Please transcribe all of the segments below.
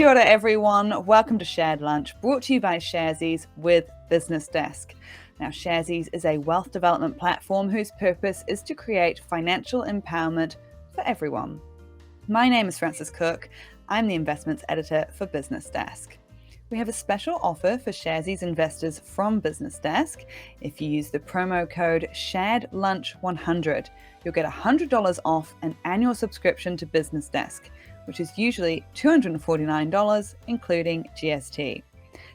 Kia ora everyone, welcome to Shared Lunch, brought to you by Sharesies with BusinessDesk. Now, Sharesies is a wealth development platform whose purpose is to create financial empowerment for everyone. My name is Frances Cook. I'm the investments editor for BusinessDesk. We have a special offer for Sharesies investors from BusinessDesk. If you use the promo code SharedLunch100, you'll get $100 off an annual subscription to BusinessDesk, which is usually $249, including GST.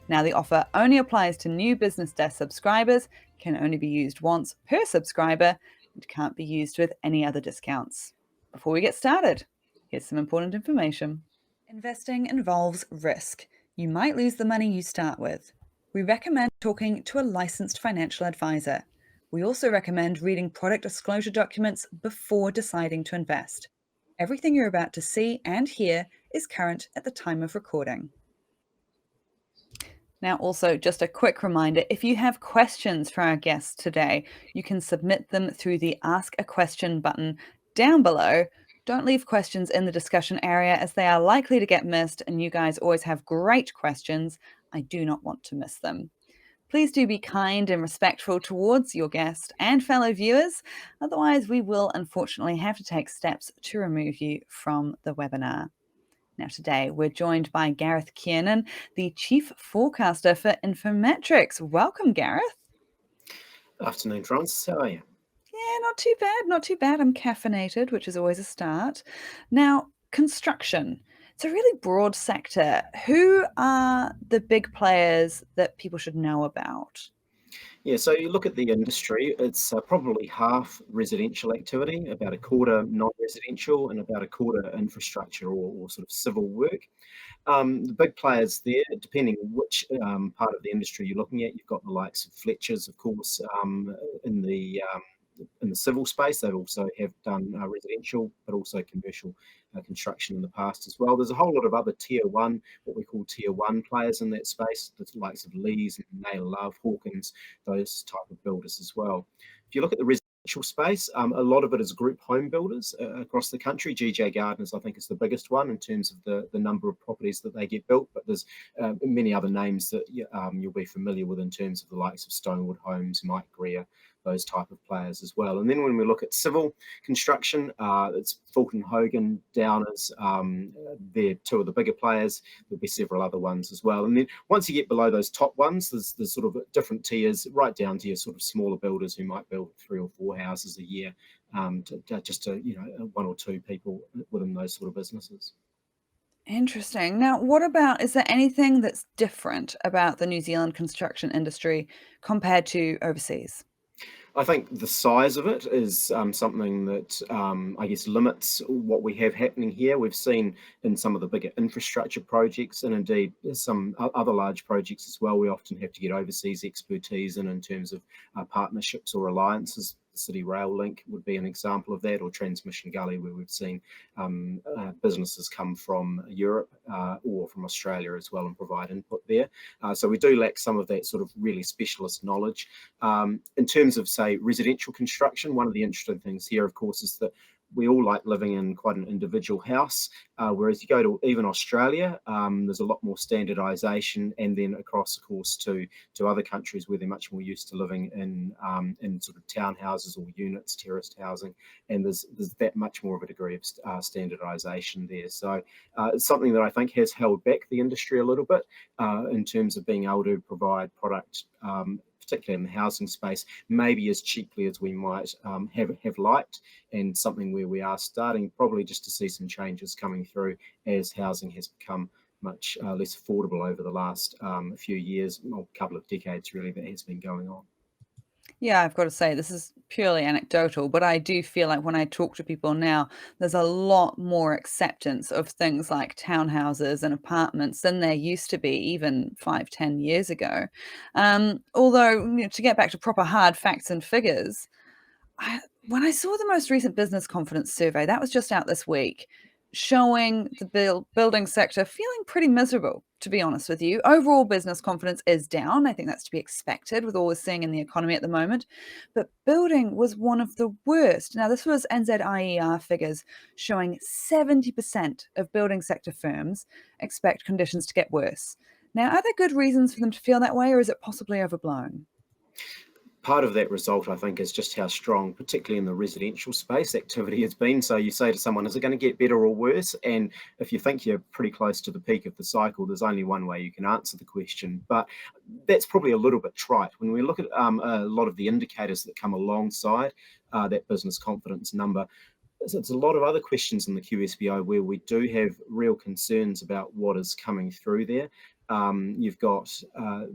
Now, the offer only applies to new BusinessDesk subscribers, can only be used once per subscriber, and can't be used with any other discounts. Before we get started, here's some important information. Investing involves risk. You might lose the money you start with. We recommend talking to a licensed financial advisor. We also recommend reading product disclosure documents before deciding to invest. Everything you're about to see and hear is current at the time of recording. Now, also, just a quick reminder, if you have questions for our guests today, you can submit them through the Ask a Question button down below. Don't leave questions in the discussion area as they are likely to get missed, and you guys always have great questions. I do not want to miss them. Please do be kind and respectful towards your guest and fellow viewers. Otherwise, we will unfortunately have to take steps to remove you from the webinar. Now, today we're joined by Gareth Kiernan, the Chief Forecaster for Infometrics. Welcome, Gareth. Afternoon, Frances. How are you? Yeah, not too bad, not too bad. I'm caffeinated, which is always a start. Now, construction. It's a really broad sector. Who are the big players that people should know about? Yeah, so you look at the industry, it's probably half residential activity, about a quarter non-residential, and about a quarter infrastructure or sort of civil work. The big players there, depending on which part of the industry you're looking at, you've got the likes of Fletcher's, of course, in the civil space. They also have done residential, but also commercial construction in the past as well. There's a whole lot of other tier one, what we call tier one players in that space, the likes of Lees and Nail Love, Hawkins, those type of builders as well. If you look at the residential space, a lot of it is group home builders across the country. GJ Gardners, I think, is the biggest one in terms of the number of properties that they get built, but there's many other names that you'll be familiar with in terms of the likes of Stonewood Homes, Mike Greer, those type of players as well. And then when we look at civil construction, it's Fulton Hogan, Downers, they're two of the bigger players. There'll be several other ones as well. And then once you get below those top ones, there's sort of different tiers, right down to your sort of smaller builders who might build 3 or 4 houses a year, to one or two people within those sort of businesses. Interesting. Now, what about, is there anything that's different about the New Zealand construction industry compared to overseas? I think the size of it is something that I guess limits what we have happening here. We've seen in some of the bigger infrastructure projects, and indeed some other large projects as well, we often have to get overseas expertise in terms of partnerships or alliances. The City Rail Link would be an example of that, or Transmission Gully, where we've seen businesses come from Europe or from Australia as well and provide input there. So we do lack some of that sort of really specialist knowledge. In terms of, say, residential construction, one of the interesting things here, of course, is that we all like living in quite an individual house, whereas you go to even Australia, there's a lot more standardization, and then across, of course, to other countries where they're much more used to living in sort of townhouses or units, terraced housing, and there's that much more of a degree of standardization there. So it's something that I think has held back the industry a little bit in terms of being able to provide product, particularly in the housing space, maybe as cheaply as we might have liked, and something where we are starting probably just to see some changes coming through as housing has become much less affordable over the last few years, or couple of decades really, that has been going on. Yeah, I've got to say, this is purely anecdotal, but I do feel like when I talk to people now, there's a lot more acceptance of things like townhouses and apartments than there used to be even 5-10 years ago. Although, to get back to proper hard facts and figures, when I saw the most recent business confidence survey, that was just out this week, showing the building sector feeling pretty miserable, to be honest with you. Overall business confidence is down. I think that's to be expected with all we're seeing in the economy at the moment. But building was one of the worst. Now, this was NZIER figures showing 70% of building sector firms expect conditions to get worse. Now, are there good reasons for them to feel that way, or is it possibly overblown? Part of that result, I think, is just how strong, particularly in the residential space, activity has been. So you say to someone, is it going to get better or worse? And if you think you're pretty close to the peak of the cycle, there's only one way you can answer the question. But that's probably a little bit trite. When we look at a lot of the indicators that come alongside that business confidence number, it's a lot of other questions in the QSBI where we do have real concerns about what is coming through there. You've got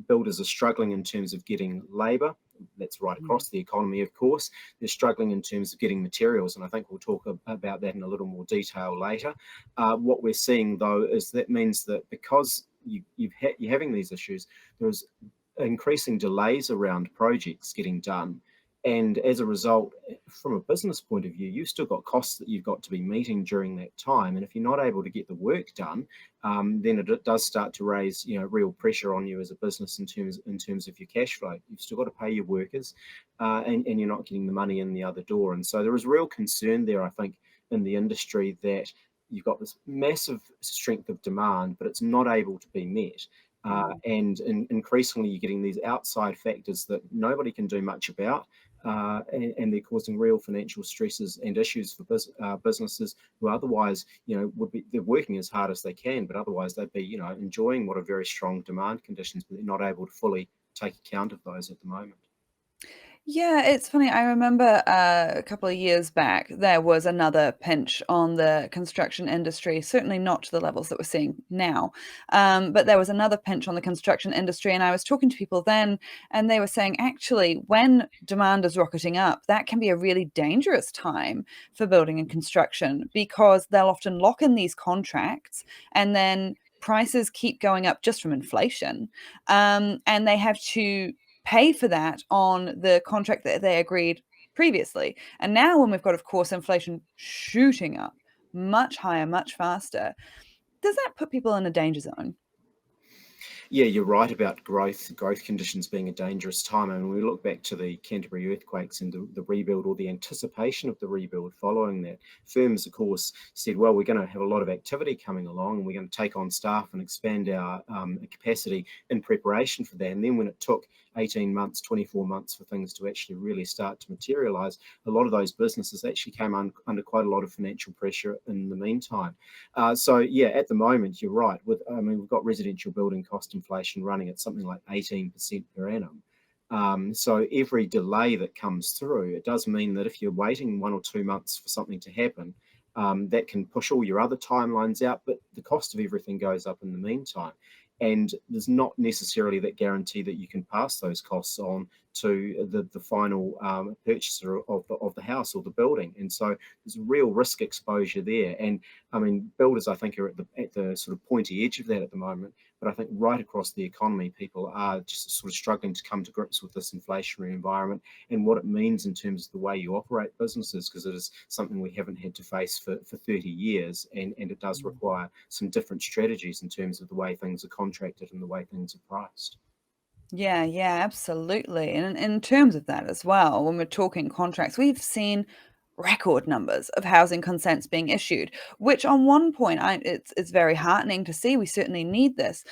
builders are struggling in terms of getting labour. That's right across the economy, of course. They're struggling in terms of getting materials, and I think we'll talk about that in a little more detail later. What we're seeing, though, is that means that because you're having these issues, there's increasing delays around projects getting done. And as a result, from a business point of view, you've still got costs that you've got to be meeting during that time. And if you're not able to get the work done, then it does start to raise, real pressure on you as a business in terms of your cash flow. You've still got to pay your workers, and you're not getting the money in the other door. And so there is real concern there, I think, in the industry that you've got this massive strength of demand, but it's not able to be met. And increasingly, you're getting these outside factors that nobody can do much about. And they're causing real financial stresses and issues for businesses who otherwise, they're working as hard as they can, but otherwise they'd be, enjoying what are very strong demand conditions, but they're not able to fully take account of those at the moment. Yeah, it's funny. I remember a couple of years back, there was another pinch on the construction industry, certainly not to the levels that we're seeing now. But there was another pinch on the construction industry. And I was talking to people then, and they were saying, actually, when demand is rocketing up, that can be a really dangerous time for building and construction because they'll often lock in these contracts and then prices keep going up just from inflation. And they have to pay for that on the contract that they agreed previously. And now when we've got, of course, inflation shooting up much higher, much faster, does that put people in a danger zone? Yeah, you're right about growth conditions being a dangerous time. And when we look back to the Canterbury earthquakes and the rebuild or the anticipation of the rebuild following that, firms, of course, said, well, we're going to have a lot of activity coming along and we're going to take on staff and expand our capacity in preparation for that. And then when it took 18 months, 24 months for things to actually really start to materialize, a lot of those businesses actually came under quite a lot of financial pressure in the meantime. So yeah, at the moment, you're right. We've got residential building cost inflation running at something like 18% per annum. So every delay that comes through, it does mean that if you're waiting 1 or 2 months for something to happen, that can push all your other timelines out, but the cost of everything goes up in the meantime. And there's not necessarily that guarantee that you can pass those costs on to the final purchaser of the house or the building. And so there's real risk exposure there. And I mean, builders, I think, are at the sort of pointy edge of that at the moment. But I think right across the economy, people are just sort of struggling to come to grips with this inflationary environment and what it means in terms of the way you operate businesses, because it is something we haven't had to face for 30 years. And it does require some different strategies in terms of the way things are contracted and the way things are priced. Yeah, yeah, absolutely. And in terms of that as well, when we're talking contracts, we've seen record numbers of housing consents being issued, which on one point, it's very heartening to see. We certainly need this.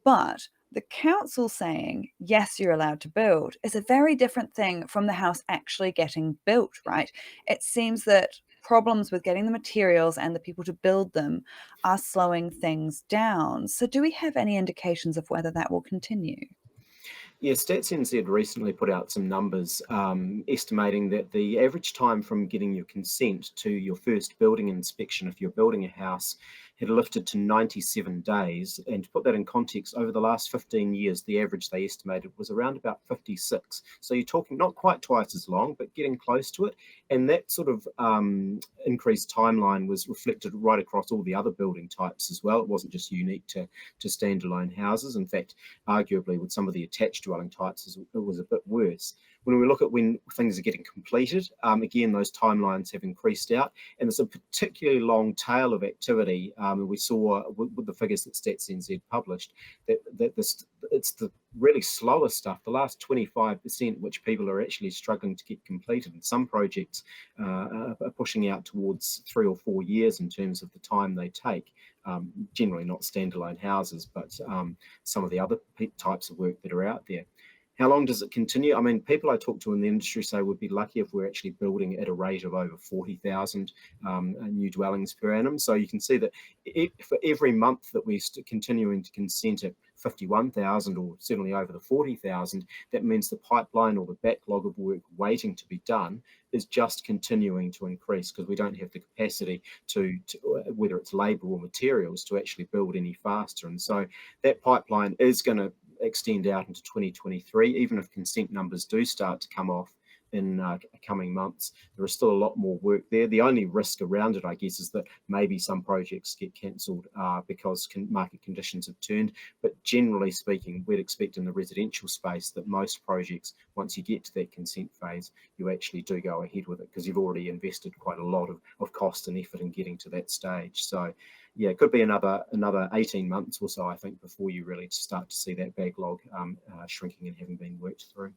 But the council saying, yes, you're allowed to build is a very different thing from the house actually getting built, right? It seems that problems with getting the materials and the people to build them are slowing things down. So do we have any indications of whether that will continue? Yeah, Stats NZ recently put out some numbers estimating that the average time from getting your consent to your first building inspection, if you're building a house, had lifted to 97 days. And to put that in context, over the last 15 years, the average they estimated was around about 56. So you're talking not quite twice as long, but getting close to it. And that sort of increased timeline was reflected right across all the other building types as well. It wasn't just unique to standalone houses. In fact, arguably with some of the attached dwelling types, it was a bit worse. when we look at when things are getting completed, again, those timelines have increased out, and there's a particularly long tail of activity. And we saw with the figures that Stats NZ published that it's the really slower stuff, the last 25%, which people are actually struggling to get completed. And some projects are pushing out towards 3 or 4 years in terms of the time they take. Generally not standalone houses, but some of the other types of work that are out there. How long does it continue? I mean, people I talk to in the industry say we'd be lucky if we're actually building at a rate of over 40,000 new dwellings per annum. So you can see that for every month that we're continuing to consent at 51,000 or certainly over the 40,000, that means the pipeline or the backlog of work waiting to be done is just continuing to increase, because we don't have the capacity to whether it's labour or materials, to actually build any faster. And so that pipeline is going to extend out into 2023, even if consent numbers do start to come off in coming months. There is still a lot more work there. The only risk around it, I guess, is that maybe some projects get cancelled because market conditions have turned. But generally speaking, we'd expect in the residential space that most projects, once you get to that consent phase, you actually do go ahead with it, because you've already invested quite a lot of cost and effort in getting to that stage. So yeah, it could be another 18 months or so, I think, before you really start to see that backlog shrinking and having been worked through.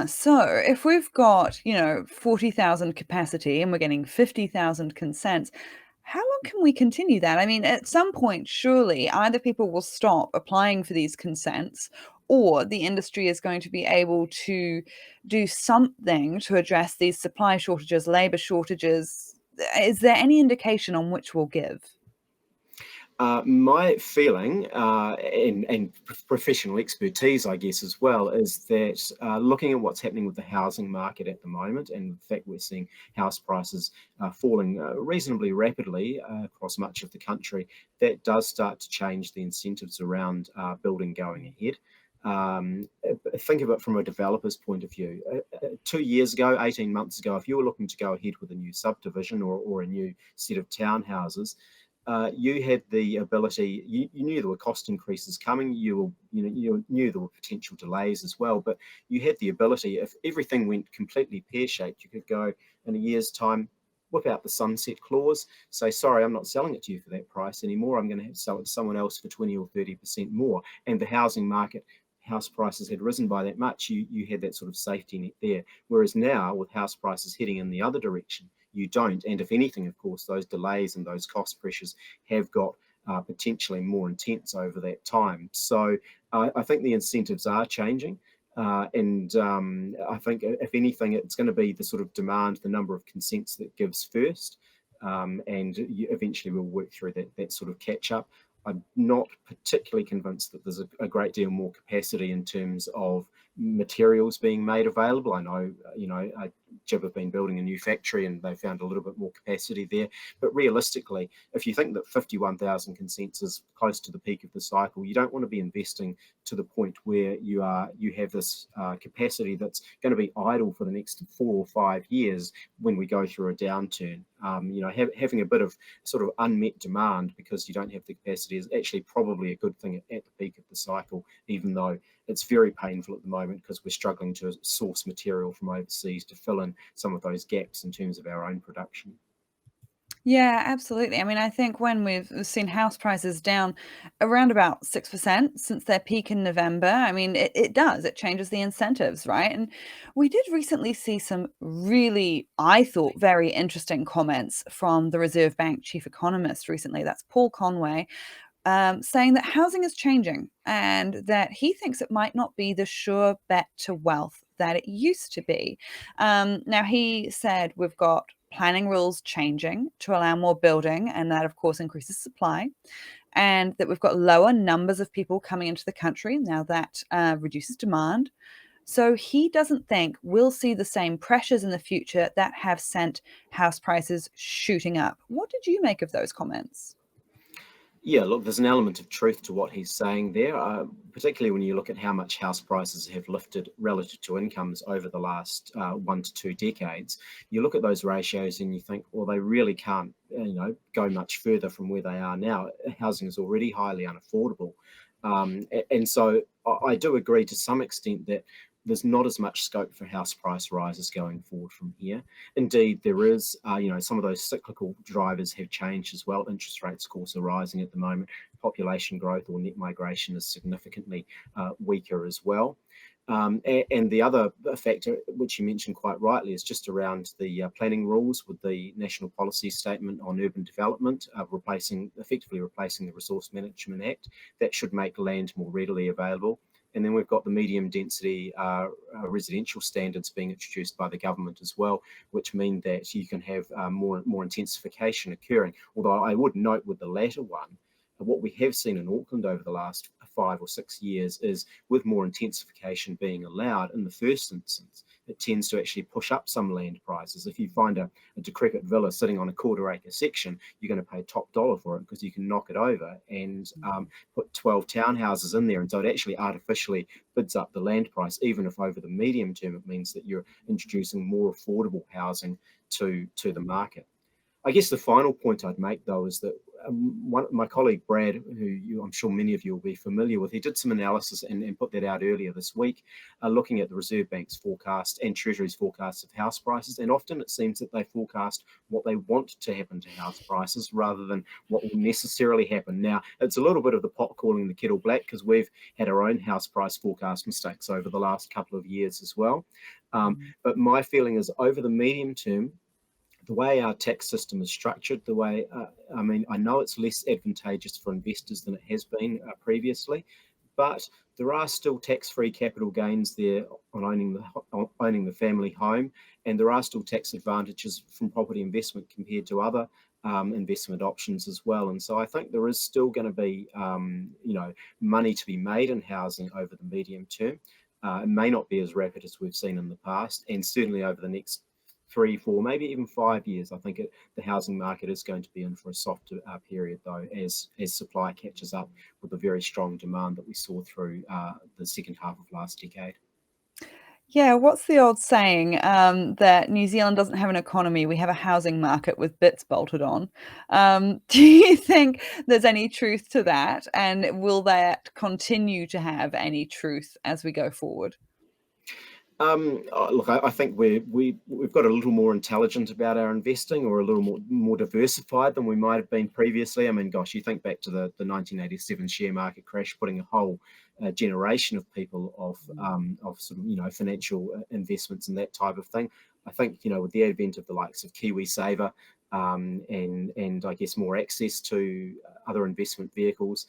So if we've got, 40,000 capacity and we're getting 50,000 consents, how long can we continue that? I mean, at some point, surely either people will stop applying for these consents, or the industry is going to be able to do something to address these supply shortages, labor shortages. Is there any indication on which we'll give? My feeling and professional expertise, I guess, as well, is that looking at what's happening with the housing market at the moment, and the fact we're seeing house prices falling reasonably rapidly across much of the country, that does start to change the incentives around building going ahead. Think of it from a developer's point of view. 2 years ago, 18 months ago, if you were looking to go ahead with a new subdivision or a new set of townhouses, you had the ability. You knew there were cost increases coming. You knew there were potential delays as well. But you had the ability, if everything went completely pear-shaped, you could go in a year's time, whip out the sunset clause, say, sorry, I'm not selling it to you for that price anymore. I'm going to have to sell it to someone else for 20 or 30% more. And the housing market, house prices had risen by that much. You had that sort of safety net there. Whereas now, with house prices heading in the other direction, you don't. And if anything, of course, those delays and those cost pressures have got potentially more intense over that time. So I think the incentives are changing. And I think, if anything, it's going to be the sort of demand, the number of consents that gives first. And eventually we'll work through that sort of catch up. I'm not particularly convinced that there's a great deal more capacity in terms of materials being made available. I know, Jib have been building a new factory and they found a little bit more capacity there. But realistically, if you think that 51,000 consents is close to the peak of the cycle, you don't want to be investing to the point where you have this capacity that's going to be idle for the next 4 or 5 years when we go through a downturn. Having a bit of sort of unmet demand because you don't have the capacity is actually probably a good thing at the peak of the cycle, even though it's very painful at the moment because we're struggling to source material from overseas to fill in some of those gaps in terms of our own production. Yeah, absolutely. I mean, I think when we've seen house prices down around about 6% since their peak in November, I mean, it changes the incentives, right? And we did recently see some really, I thought, very interesting comments from the Reserve Bank chief economist recently. That's Paul Conway, saying that housing is changing and that he thinks it might not be the sure bet to wealth that it used to be. Now, he said we've got planning rules changing to allow more building, and that, of course, increases supply, and that we've got lower numbers of people coming into the country. Now, that reduces demand. So he doesn't think we'll see the same pressures in the future that have sent house prices shooting up. What did you make of those comments? Yeah, look, there's an element of truth to what he's saying there, particularly when you look at how much house prices have lifted relative to incomes over the last 1 to 2 decades. You look at those ratios and you think, well, they really can't, go much further from where they are now. Housing is already highly unaffordable. And so I do agree to some extent that there's not as much scope for house price rises going forward from here. Indeed, there is, some of those cyclical drivers have changed as well. Interest rates, of course, are rising at the moment. Population growth or net migration is significantly weaker as well. And the other factor, which you mentioned quite rightly, is just around the planning rules with the National Policy Statement on Urban Development, effectively replacing the Resource Management Act. That should make land more readily available. And then we've got the medium density residential standards being introduced by the government as well, which mean that you can have more intensification occurring. Although I would note with the latter one, what we have seen in Auckland over the last 5 or 6 years is with more intensification being allowed in the first instance, it tends to actually push up some land prices. If you find a decrepit villa sitting on a quarter-acre section, you're going to pay top dollar for it because you can knock it over and put 12 townhouses in there. And so it actually artificially bids up the land price, even if over the medium term it means that you're introducing more affordable housing to the market. I guess the final point I'd make, though, is that my colleague Brad, who I'm sure many of you will be familiar with, he did some analysis and put that out earlier this week, looking at the Reserve Bank's forecast and Treasury's forecasts of house prices. And often it seems that they forecast what they want to happen to house prices rather than what will necessarily happen. Now, it's a little bit of the pot calling the kettle black because we've had our own house price forecast mistakes over the last couple of years as well. But my feeling is over the medium term, the way our tax system is structured, I know it's less advantageous for investors than it has been previously, but there are still tax-free capital gains there on owning the family home, and there are still tax advantages from property investment compared to other investment options as well. And so I think there is still going to be, money to be made in housing over the medium term. It may not be as rapid as we've seen in the past, and certainly over the next 3, 4, maybe even 5 years, I think the housing market is going to be in for a softer period, though, as supply catches up with the very strong demand that we saw through the second half of last decade. Yeah, what's the old saying that New Zealand doesn't have an economy, we have a housing market with bits bolted on. Do you think there's any truth to that? And will that continue to have any truth as we go forward? Look, I think we've got a little more intelligent about our investing, or a little more diversified than we might have been previously. I mean, gosh, you think back to the 1987 share market crash, putting a whole generation of people of sort of financial investments and that type of thing. I think with the advent of the likes of KiwiSaver and I guess more access to other investment vehicles,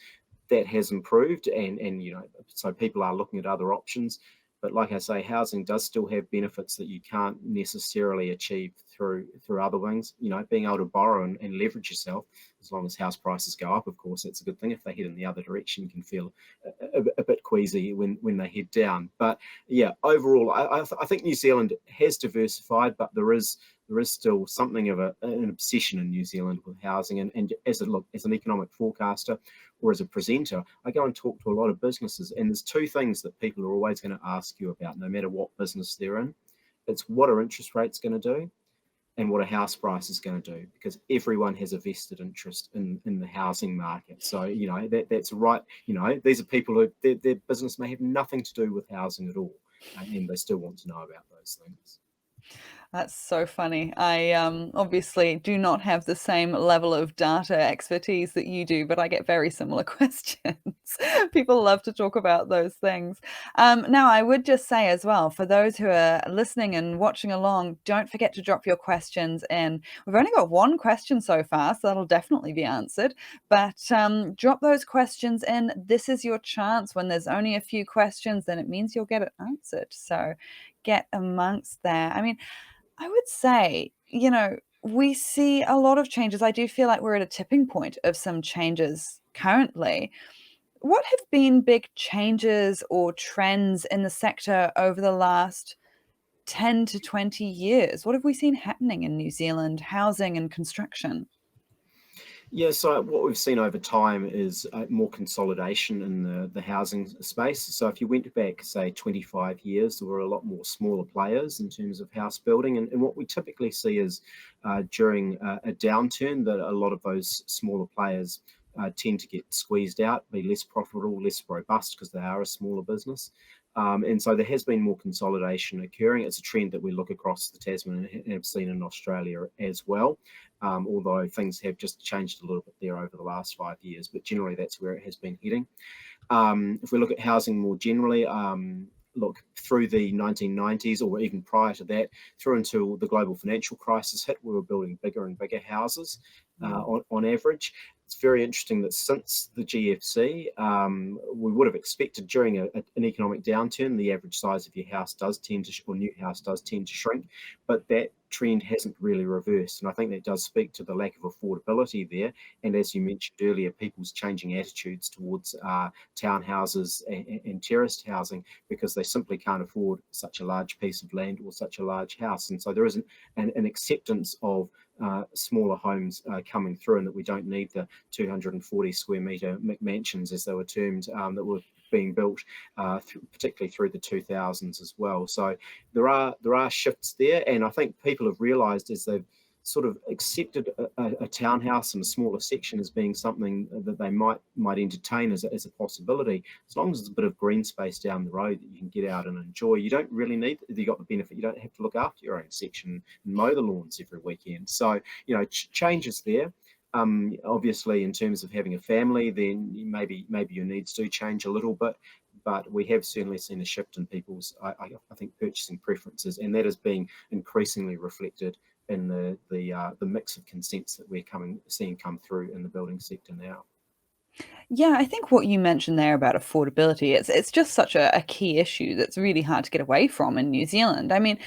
that has improved, and so people are looking at other options. But like I say, housing does still have benefits that you can't necessarily achieve through other wings. Being able to borrow and leverage yourself, as long as house prices go up, of course, that's a good thing. If they head in the other direction, you can feel a bit queasy when they head down. But yeah, overall, I think New Zealand has diversified, but there is still something of an obsession in New Zealand with housing. And as an economic forecaster or as a presenter, I go and talk to a lot of businesses, and there's two things that people are always going to ask you about, no matter what business they're in. It's what are interest rates going to do, and what a house price is going to do, because everyone has a vested interest in the housing market. So that's right. These are people who their business may have nothing to do with housing at all, and they still want to know about those things. That's so funny. I obviously do not have the same level of data expertise that you do, but I get very similar questions. People love to talk about those things. Now, I would just say as well, for those who are listening and watching along, don't forget to drop your questions in. We've only got one question so far, so that'll definitely be answered. But drop those questions in. This is your chance. When there's only a few questions, then it means you'll get it answered. So get amongst there. I mean, I would say, we see a lot of changes. I do feel like we're at a tipping point of some changes currently. What have been big changes or trends in the sector over the last 10 to 20 years? What have we seen happening in New Zealand, housing and construction? Yeah, so what we've seen over time is more consolidation in the housing space. So if you went back, say, 25 years, there were a lot more smaller players in terms of house building. And what we typically see is during a downturn, that a lot of those smaller players tend to get squeezed out, be less profitable, less robust, because they are a smaller business. And so there has been more consolidation occurring. It's a trend that we look across the Tasman and have seen in Australia as well, although things have just changed a little bit there over the last 5 years, but generally that's where it has been heading. If we look at housing more generally, look, through the 1990s or even prior to that, through until the global financial crisis hit, we were building bigger and bigger houses on average. It's very interesting that since the GFC, we would have expected during an economic downturn, the average size of your house does tend to, or new house does tend to shrink, but that trend hasn't really reversed. And I think that does speak to the lack of affordability there. And as you mentioned earlier, people's changing attitudes towards townhouses and terraced housing because they simply can't afford such a large piece of land or such a large house. And so there isn't an acceptance of smaller homes coming through, and that we don't need the 240 square metre McMansions, as they were termed, that were being built, particularly through the 2000s as well. So there are shifts there, and I think people have realised as they've sort of accepted a townhouse in a smaller section as being something that they might entertain as a possibility, as long as there's a bit of green space down the road that you can get out and enjoy. You don't really need, you got the benefit, you don't have to look after your own section and mow the lawns every weekend. So, changes there. Obviously, in terms of having a family, then maybe your needs do change a little bit, but we have certainly seen a shift in people's, I think, purchasing preferences, and that is being increasingly reflected in the mix of consents that we're seeing come through in the building sector now. Yeah, I think what you mentioned there about affordability, it's just such a key issue that's really hard to get away from in New Zealand. I mean,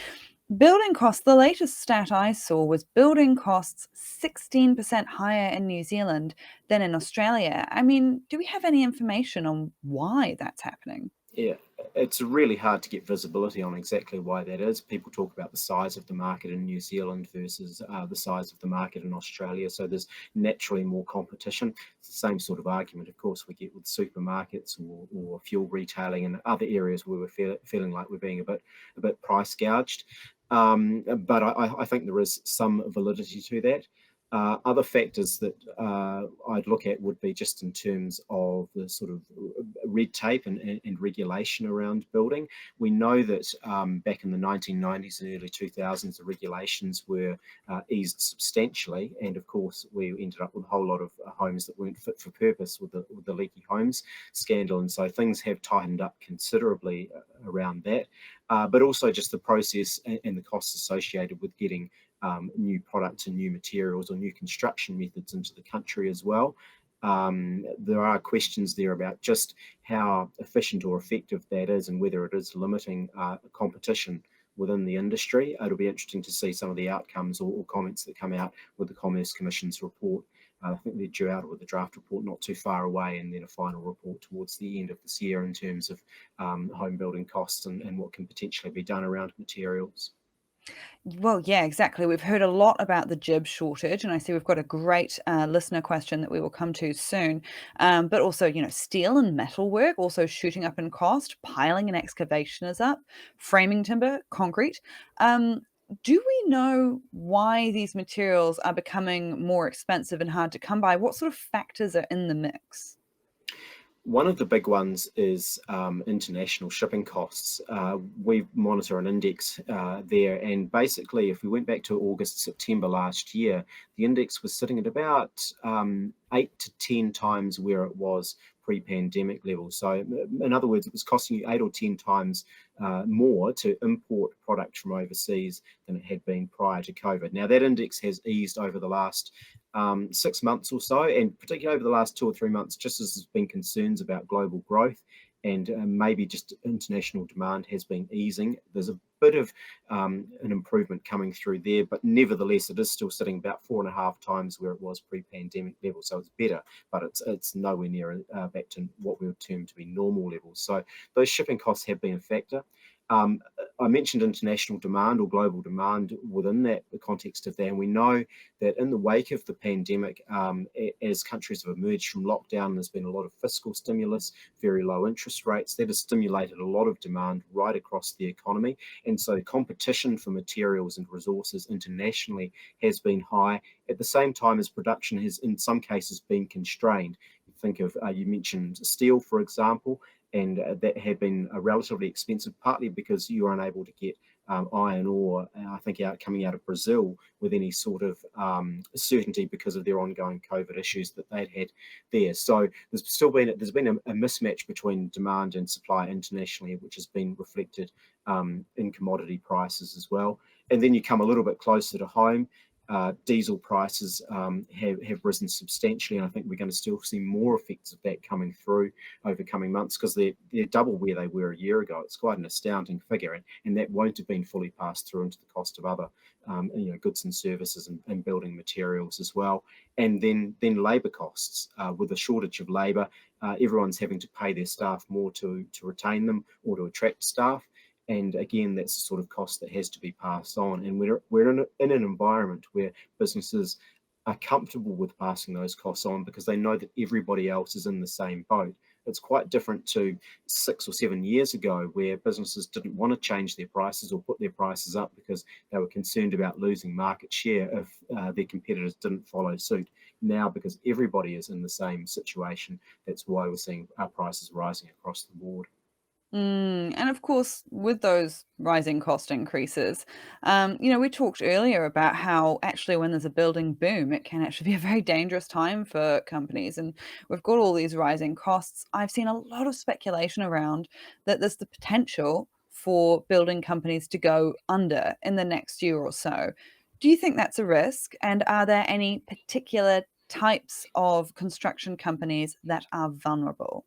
building costs, the latest stat I saw was building costs 16% higher in New Zealand than in Australia. I mean, do we have any information on why that's happening? Yeah, it's really hard to get visibility on exactly why that is. People talk about the size of the market in New Zealand versus the size of the market in Australia. So there's naturally more competition. It's the same sort of argument, of course, we get with supermarkets or fuel retailing and other areas where we're feeling like we're being a bit price gouged. But I think there is some validity to that. Other factors that I'd look at would be just in terms of the sort of red tape and regulation around building. We know that back in the 1990s and early 2000s, the regulations were eased substantially, and of course we ended up with a whole lot of homes that weren't fit for purpose with the leaky homes scandal, and so things have tightened up considerably around that. But also just the process and the costs associated with getting new products and new materials or new construction methods into the country as well. There are questions there about just how efficient or effective that is and whether it is limiting competition within the industry. It'll be interesting to see some of the outcomes or comments that come out with the Commerce Commission's report. I think they're due out with the draft report not too far away, and then a final report towards the end of this year in terms of home building costs and what can potentially be done around materials. Well, yeah, exactly. We've heard a lot about the jib shortage, and I see we've got a great listener question that we will come to soon. But also, steel and metal work also shooting up in cost, piling and excavation is up, framing timber, concrete. Um, do we know why these materials are becoming more expensive and hard to come by? What sort of factors are in the mix? One of the big ones is international shipping costs. We monitor an index there, and basically, if we went back to August, September last year, the index was sitting at about 8 to 10 times where it was pre-pandemic levels. So, in other words, it was costing you 8 or 10 times more to import product from overseas than it had been prior to COVID. Now, that index has eased over the last 6 months or so, and particularly over the last 2 or 3 months, just as there's been concerns about global growth and maybe just international demand has been easing. There's a bit of an improvement coming through there, but nevertheless, it is still sitting about 4.5 times where it was pre-pandemic levels. So it's better, but it's nowhere near back to what we would term to be normal levels. So those shipping costs have been a factor. I mentioned international demand or global demand within that, the context of that, and we know that in the wake of the pandemic, as countries have emerged from lockdown, there's been a lot of fiscal stimulus, very low interest rates, that has stimulated a lot of demand right across the economy, and so competition for materials and resources internationally has been high, at the same time as production has in some cases been constrained. Think of, you mentioned steel, for example, and that had been relatively expensive, partly because you were unable to get iron ore, I think, coming out of Brazil with any sort of certainty because of their ongoing COVID issues that they'd had there. So there's been a mismatch between demand and supply internationally, which has been reflected in commodity prices as well. And then you come a little bit closer to home. Diesel prices have risen substantially, and I think we're going to still see more effects of that coming through over coming months, because they're double where they were a year ago. It's quite an astounding figure, and that won't have been fully passed through into the cost of other goods and services and building materials as well. And then labour costs. With a shortage of labour, everyone's having to pay their staff more to retain them or to attract staff. And again, that's the sort of cost that has to be passed on. And we're in an environment where businesses are comfortable with passing those costs on because they know that everybody else is in the same boat. It's quite different to 6 or 7 years ago, where businesses didn't want to change their prices or put their prices up because they were concerned about losing market share if their competitors didn't follow suit. Now, because everybody is in the same situation, that's why we're seeing our prices rising across the board. And of course, with those rising cost increases, we talked earlier about how actually when there's a building boom, it can actually be a very dangerous time for companies. And we've got all these rising costs. I've seen a lot of speculation around that there's the potential for building companies to go under in the next year or so. Do you think that's a risk? And are there any particular types of construction companies that are vulnerable?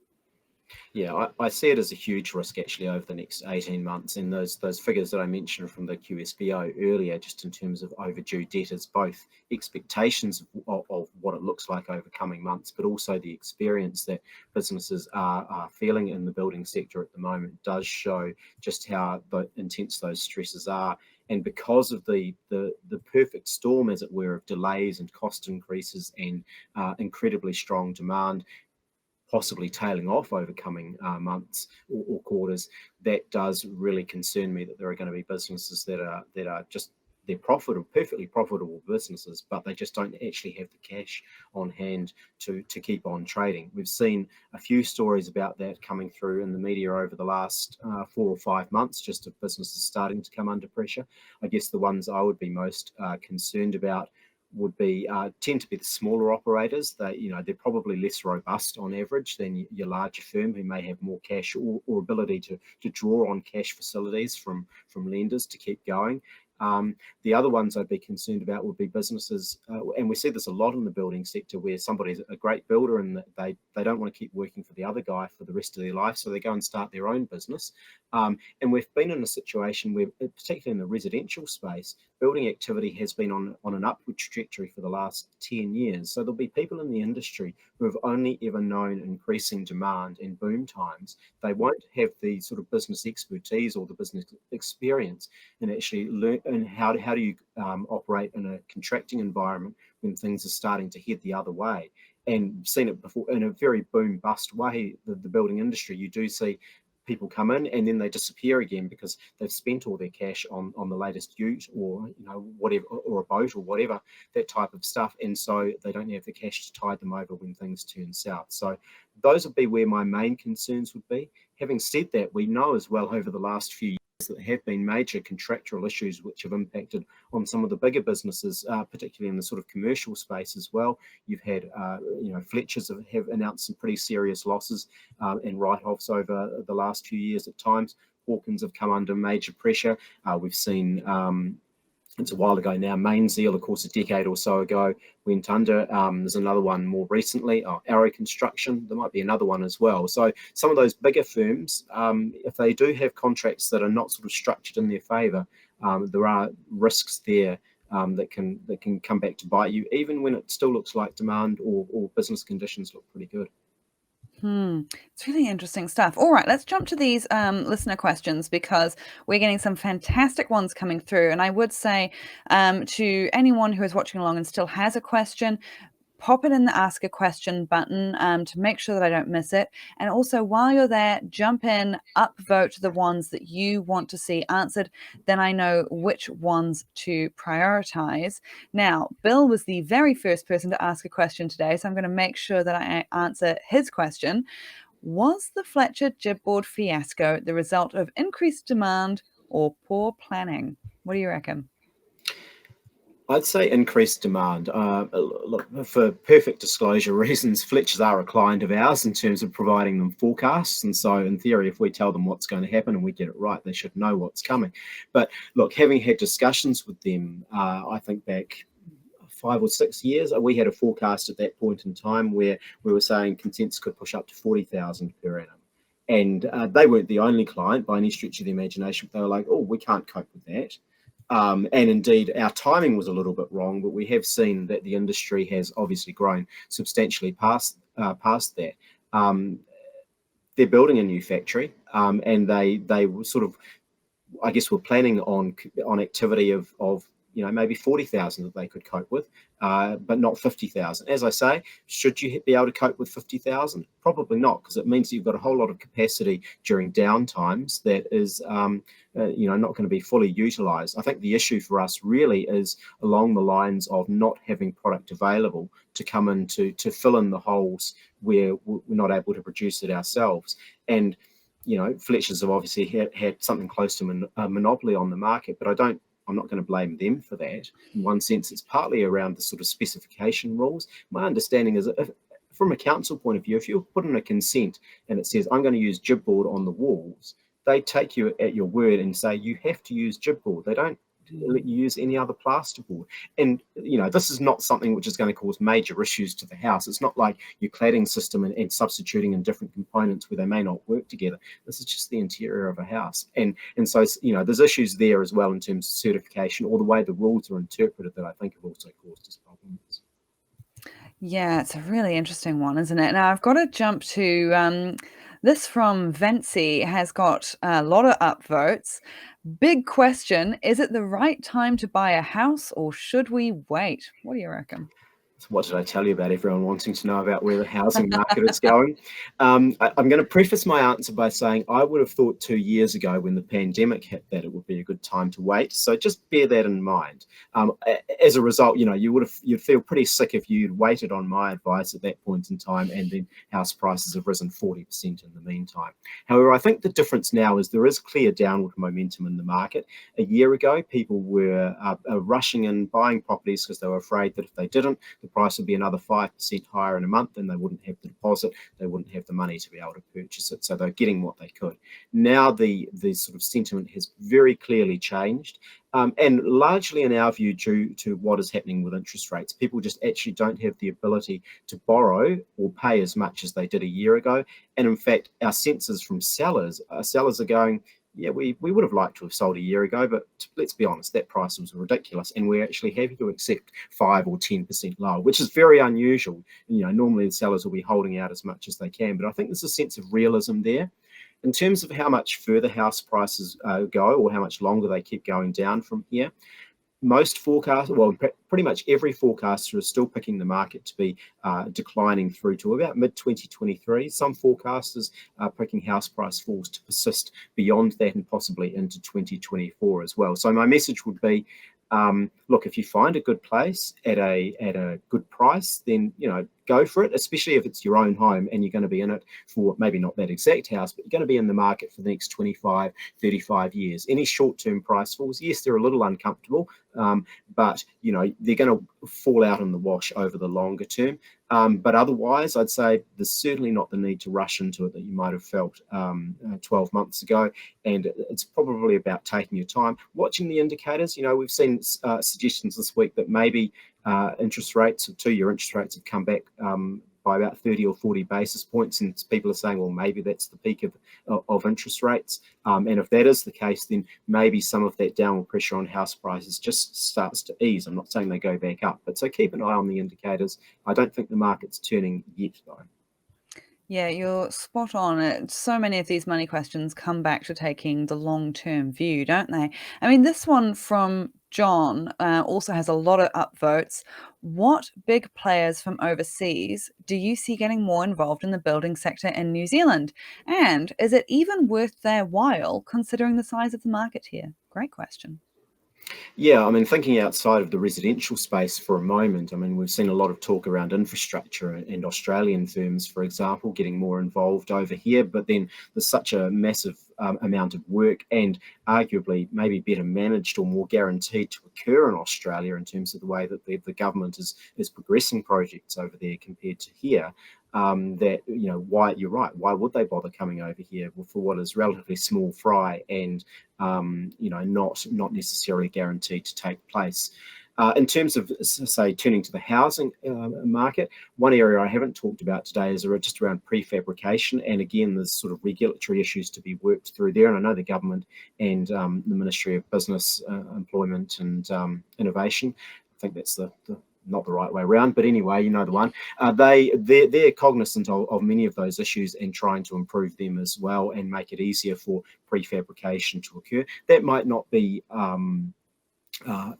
Yeah, I see it as a huge risk actually over the next 18 months. And those figures that I mentioned from the QSBO earlier, just in terms of overdue debtors, both expectations of what it looks like over coming months, but also the experience that businesses are feeling in the building sector at the moment, does show just how intense those stresses are. And because of the perfect storm, as it were, of delays and cost increases and incredibly strong demand, possibly tailing off over coming months or quarters, that does really concern me, that there are going to be businesses that are just, they're profitable, perfectly profitable businesses, but they just don't actually have the cash on hand to keep on trading. We've seen a few stories about that coming through in the media over the last 4 or 5 months, just of businesses starting to come under pressure. I guess the ones I would be most concerned about would be tend to be the smaller operators. They're probably less robust on average than your larger firm, who may have more cash or ability to draw on cash facilities from lenders to keep going. The other ones I'd be concerned about would be businesses, and we see this a lot in the building sector, where somebody's a great builder and they don't want to keep working for the other guy for the rest of their life, so they go and start their own business. And we've been in a situation where, particularly in the residential space, building activity has been on an upward trajectory for the last 10 years. So there'll be people in the industry who have only ever known increasing demand in boom times. They won't have the sort of business expertise or the business experience and actually learn and how do you operate in a contracting environment when things are starting to head the other way. And seen it before in a very boom bust way. The building industry, you do see people come in and then they disappear again because they've spent all their cash on the latest ute or whatever, or a boat or whatever, that type of stuff, and so they don't have the cash to tide them over when things turn south. So those would be where my main concerns would be. Having said that, we know as well over the last few years that there have been major contractual issues which have impacted on some of the bigger businesses, particularly in the sort of commercial space as well. You've had, Fletchers have announced some pretty serious losses and write-offs over the last few years at times. Hawkins have come under major pressure. We've seen, it's a while ago now, Mainzeal, of course, a decade or so ago, went under. There's another one more recently, Arrow Construction. There might be another one as well. So some of those bigger firms, if they do have contracts that are not sort of structured in their favour, there are risks there that can come back to bite you, even when it still looks like demand or business conditions look pretty good. It's really interesting stuff. All right, let's jump to these listener questions, because we're getting some fantastic ones coming through. And I would say to anyone who is watching along and still has a question, pop it in the ask a question button to make sure that I don't miss it. And also, while you're there, jump in, upvote the ones that you want to see answered. Then I know which ones to prioritize. Now, Bill was the very first person to ask a question today, so I'm going to make sure that I answer his question. Was the Fletcher Jibboard fiasco the result of increased demand or poor planning? What do you reckon? I'd say increased demand. Look, for perfect disclosure reasons, Fletchers are a client of ours in terms of providing them forecasts. And so, in theory, if we tell them what's going to happen and we get it right, they should know what's coming. But look, having had discussions with them, I think back 5 or 6 years, we had a forecast at that point in time where we were saying consents could push up to 40,000 per annum. And they weren't the only client by any stretch of the imagination. They were like, oh, we can't cope with that. And indeed, our timing was a little bit wrong, but we have seen that the industry has obviously grown substantially past that. They're building a new factory, and they were sort of, I guess, were planning on activity of maybe 40,000 that they could cope with, but not 50,000. As I say, should you be able to cope with 50,000? Probably not, because it means you've got a whole lot of capacity during downtimes that is not going to be fully utilised. I think the issue for us really is along the lines of not having product available to come in to fill in the holes where we're not able to produce it ourselves. And Fletchers have obviously had something close to a monopoly on the market, but I'm not going to blame them for that. In one sense, it's partly around the sort of specification rules. My understanding is that from a council point of view, if you put in a consent and it says, I'm going to use jibboard on the walls, they take you at your word and say, you have to use jibboard. They don't let you use any other plasterboard. And, this is not something which is going to cause major issues to the house. It's not like your cladding system and substituting in different components where they may not work together. This is just the interior of a house. And so, there's issues there as well in terms of certification or the way the rules are interpreted that I think have also caused us problems. Yeah, it's a really interesting one, isn't it? Now, I've got to jump to this from Vency has got a lot of upvotes. Big question, is it the right time to buy a house or should we wait? What do you reckon? So what did I tell you about everyone wanting to know about where the housing market is going? I'm going to preface my answer by saying I would have thought 2 years ago when the pandemic hit that it would be a good time to wait. So just bear that in mind. As a result, you'd feel pretty sick if you'd waited on my advice at that point in time, and then house prices have risen 40% in the meantime. However, I think the difference now is there is clear downward momentum in the market. A year ago, people were rushing in buying properties because they were afraid that if they didn't, the price would be another 5% higher in a month, and they wouldn't have the deposit, they wouldn't have the money to be able to purchase it. So they're getting what they could. Now the sort of sentiment has very clearly changed, and largely in our view due to what is happening with interest rates. People just actually don't have the ability to borrow or pay as much as they did a year ago. And in fact, our senses from sellers are going, yeah, we would have liked to have sold a year ago, but let's be honest, that price was ridiculous, and we're actually happy to accept 5 or 10% lower, which is very unusual. Normally the sellers will be holding out as much as they can, but I think there's a sense of realism there. In terms of how much further house prices go, or how much longer they keep going down from here, most forecasts, well, pretty much every forecaster is still picking the market to be declining through to about mid-2023. Some forecasters are picking house price falls to persist beyond that and possibly into 2024 as well. So my message would be, look, if you find a good place at a good price, then go for it, especially if it's your own home and you're going to be in it for maybe not that exact house, but you're going to be in the market for the next 25, 35 years. Any short-term price falls, yes, they're a little uncomfortable, but they're going to fall out in the wash over the longer term. But otherwise, I'd say there's certainly not the need to rush into it that you might have felt 12 months ago. And it's probably about taking your time, watching the indicators. We've seen suggestions this week that maybe interest rates, 2-year interest rates, have come back by about 30 or 40 basis points, and people are saying, well, maybe that's the peak of interest rates. And if that is the case, then maybe some of that downward pressure on house prices just starts to ease. I'm not saying they go back up, but so keep an eye on the indicators. I don't think the market's turning yet, though. Yeah, you're spot on. So many of these money questions come back to taking the long-term view, don't they? I mean, this one from John also has a lot of upvotes. What big players from overseas do you see getting more involved in the building sector in New Zealand? And is it even worth their while considering the size of the market here? Great question. Yeah, I mean, thinking outside of the residential space for a moment, I mean, we've seen a lot of talk around infrastructure and Australian firms, for example, getting more involved over here, but then there's such a massive amount of work and arguably maybe better managed or more guaranteed to occur in Australia in terms of the way that the government is progressing projects over there compared to here. That, you know, why, you're right, why would they bother coming over here for what is relatively small fry and you know, not necessarily guaranteed to take place. In terms of, say, turning to the housing market, one area I haven't talked about today is just around prefabrication. And again, there's sort of regulatory issues to be worked through there. And I know the government and the Ministry of Business, Employment and Innovation, I think that's the not the right way around, but anyway, you know the one. They're cognizant of many of those issues and trying to improve them as well and make it easier for prefabrication to occur. That might not be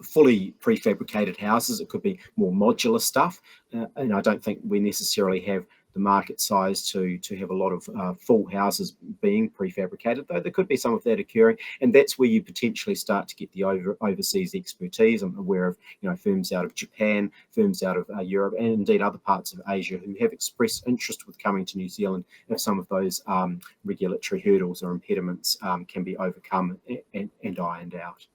fully prefabricated houses. It could be more modular stuff, and I don't think we necessarily have the market size to have a lot of full houses being prefabricated, though there could be some of that occurring, and that's where you potentially start to get the overseas expertise. I'm aware of, you know, firms out of Japan, firms out of Europe, and indeed other parts of Asia who have expressed interest with coming to New Zealand if some of those regulatory hurdles or impediments can be overcome and ironed out.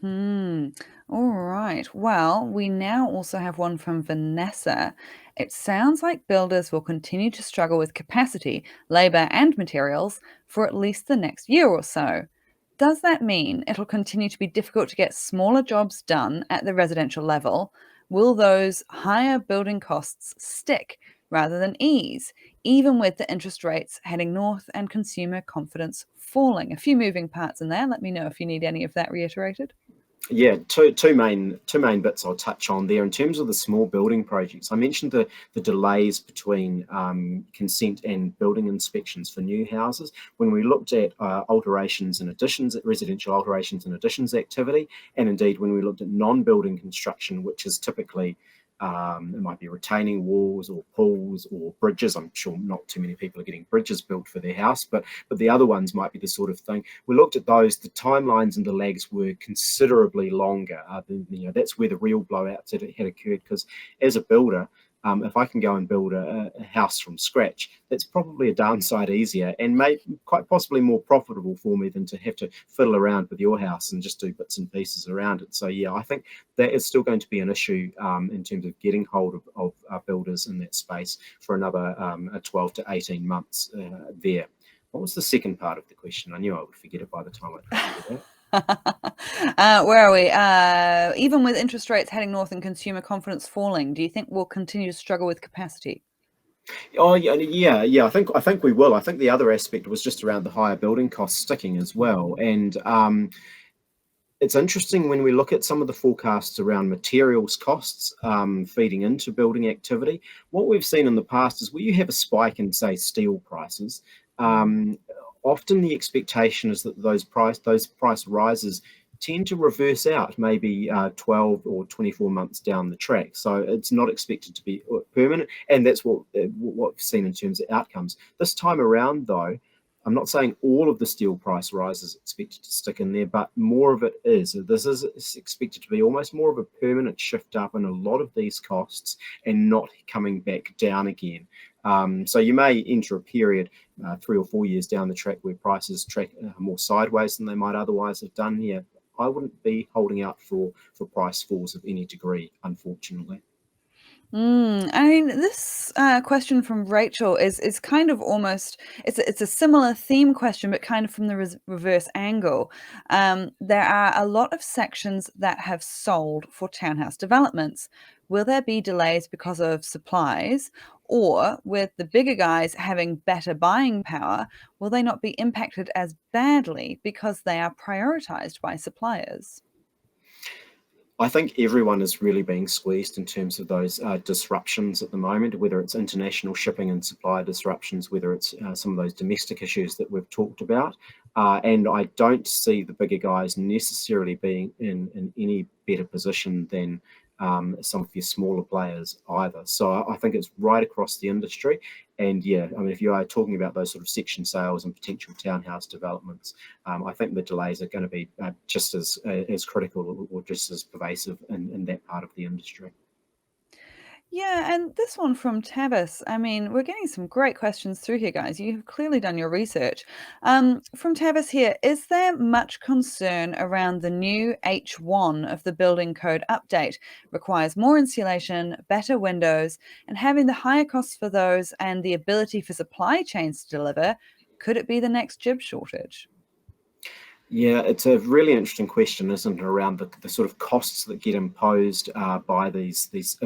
All right. Well, we now also have one from Vanessa. It sounds like builders will continue to struggle with capacity, labor, and materials for at least the next year or so. Does that mean it'll continue to be difficult to get smaller jobs done at the residential level? Will those higher building costs stick rather than ease, even with the interest rates heading north and consumer confidence falling? A few moving parts in there. Let me know if you need any of that reiterated. Yeah, two main bits I'll touch on there. In terms of the small building projects, I mentioned the delays between consent and building inspections for new houses. When we looked at alterations and additions, residential alterations and additions activity, and indeed when we looked at non-building construction, which is typically it might be retaining walls or pools or bridges. I'm sure not too many people are getting bridges built for their house, but the other ones might be the sort of thing. We looked at those. The timelines and the lags were considerably longer. You know, that's where the real blowouts had occurred, because as a builder, if I can go and build a house from scratch, that's probably a downside easier and quite possibly more profitable for me than to have to fiddle around with your house and just do bits and pieces around it. So yeah, I think that is still going to be an issue in terms of getting hold of builders in that space for another 12 to 18 months there. What was the second part of the question? I knew I would forget it by the time I considered that. Where are we? Even with interest rates heading north and consumer confidence falling, do you think we'll continue to struggle with capacity? Oh yeah. I think we will. I think the other aspect was just around the higher building costs sticking as well, and it's interesting when we look at some of the forecasts around materials costs feeding into building activity. What we've seen in the past is where you have a spike in, say, steel prices. Often the expectation is that those price rises tend to reverse out maybe 12 or 24 months down the track. So it's not expected to be permanent, and that's what we've seen in terms of outcomes. This time around, though, I'm not saying all of the steel price rise is expected to stick in there, but more of it is. This is expected to be almost more of a permanent shift up in a lot of these costs and not coming back down again. So you may enter a period 3 or 4 years down the track where prices track more sideways than they might otherwise have done here. I wouldn't be holding out for price falls of any degree, unfortunately. I mean, this question from Rachel is kind of almost it's a similar theme question, but kind of from the reverse angle. There are a lot of sections that have sold for townhouse developments. Will there be delays because of supplies, or with the bigger guys having better buying power, will they not be impacted as badly because they are prioritized by suppliers? I think everyone is really being squeezed in terms of those disruptions at the moment, whether it's international shipping and supply disruptions, whether it's some of those domestic issues that we've talked about. And I don't see the bigger guys necessarily being in any better position than some of your smaller players either. So I think it's right across the industry. And yeah, I mean, if you are talking about those sort of section sales and potential townhouse developments, I think the delays are going to be just as critical or just as pervasive in that part of the industry. Yeah, and this one from Tavis. I mean, we're getting some great questions through here, guys. You've clearly done your research. From Tavis here, is there much concern around the new H1 of the building code update? Requires more insulation, better windows, and having the higher costs for those and the ability for supply chains to deliver. Could it be the next jib shortage? Yeah, it's a really interesting question, isn't it, around the sort of costs that get imposed by these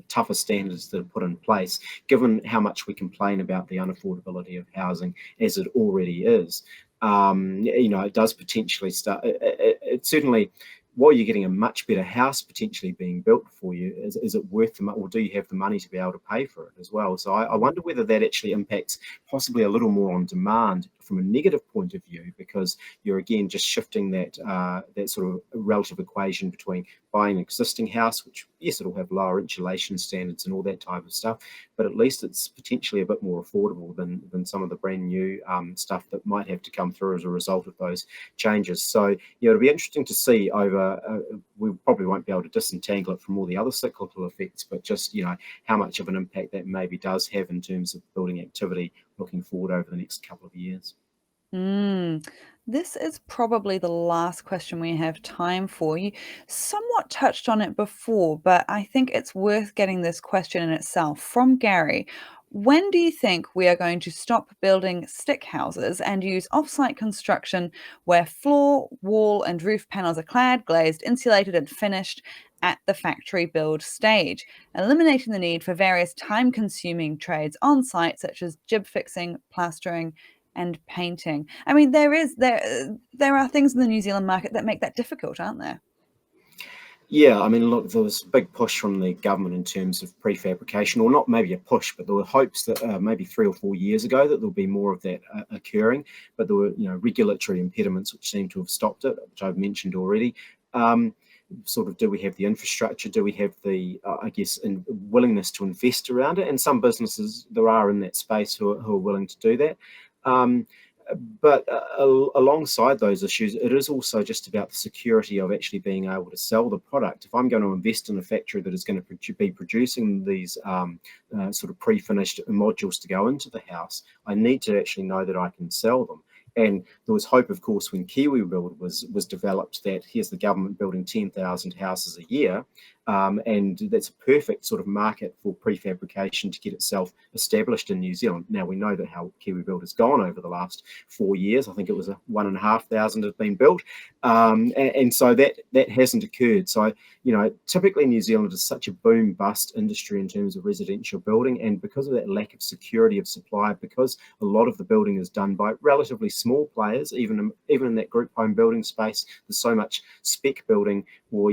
tougher standards that are put in place, given how much we complain about the unaffordability of housing as it already is. It does potentially start. It certainly, while you're getting a much better house potentially being built for you, is it worth the money, or do you have the money to be able to pay for it as well? So I wonder whether that actually impacts possibly a little more on demand from a negative point of view, because you're again just shifting that sort of relative equation between buying an existing house, which yes, it'll have lower insulation standards and all that type of stuff, but at least it's potentially a bit more affordable than some of the brand new stuff that might have to come through as a result of those changes. So yeah, it'll be interesting to see over. We probably won't be able to disentangle it from all the other cyclical effects, but just how much of an impact that maybe does have in terms of building activity looking forward over the next couple of years. This is probably the last question we have time for. You somewhat touched on it before, but I think it's worth getting this question in itself from Gary. When do you think we are going to stop building stick houses and use offsite construction where floor, wall, and roof panels are clad, glazed, insulated, and finished at the factory build stage, eliminating the need for various time-consuming trades on site, such as jib fixing, plastering, and painting? I mean, there are things in the New Zealand market that make that difficult, aren't there? Yeah, I mean, look, there was a big push from the government in terms of prefabrication, or not maybe a push, but there were hopes that maybe 3 or 4 years ago that there'll be more of that occurring. But there were, regulatory impediments which seem to have stopped it, which I've mentioned already. Sort of, do we have the infrastructure? Do we have the, willingness to invest around it? And some businesses there are in that space who are willing to do that. But alongside those issues, it is also just about the security of actually being able to sell the product. If I'm going to invest in a factory that is going to be producing these sort of pre-finished modules to go into the house, I need to actually know that I can sell them. And there was hope, of course, when KiwiBuild was developed, that here's the government building 10,000 houses a year, and that's a perfect sort of market for prefabrication to get itself established in New Zealand. Now, we know that how KiwiBuild has gone over the last 4 years. I think it was 1,500 have been built, and so that hasn't occurred. So typically New Zealand is such a boom-bust industry in terms of residential building, and because of that lack of security of supply, because a lot of the building is done by relatively small players, even in that group home building space, there's so much spec building or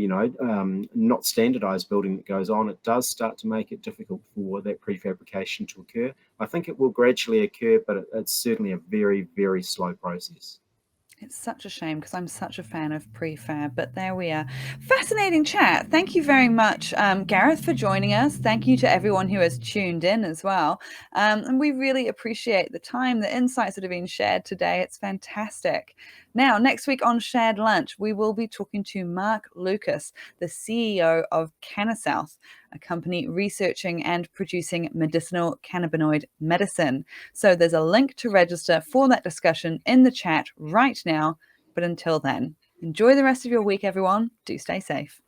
not standardized building that goes on. It does start to make it difficult for that prefabrication to occur. I think it will gradually occur, but it's certainly a very, very slow process. It's such a shame because I'm such a fan of prefab, but there we are. Fascinating chat. Thank you very much, Gareth, for joining us. Thank you to everyone who has tuned in as well. And we really appreciate the time, the insights that have been shared today. It's fantastic. Now, next week on Shared Lunch, we will be talking to Mark Lucas, the CEO of Cannasouth, a company researching and producing medicinal cannabinoid medicine. So there's a link to register for that discussion in the chat right now. But until then, enjoy the rest of your week, everyone. Do stay safe.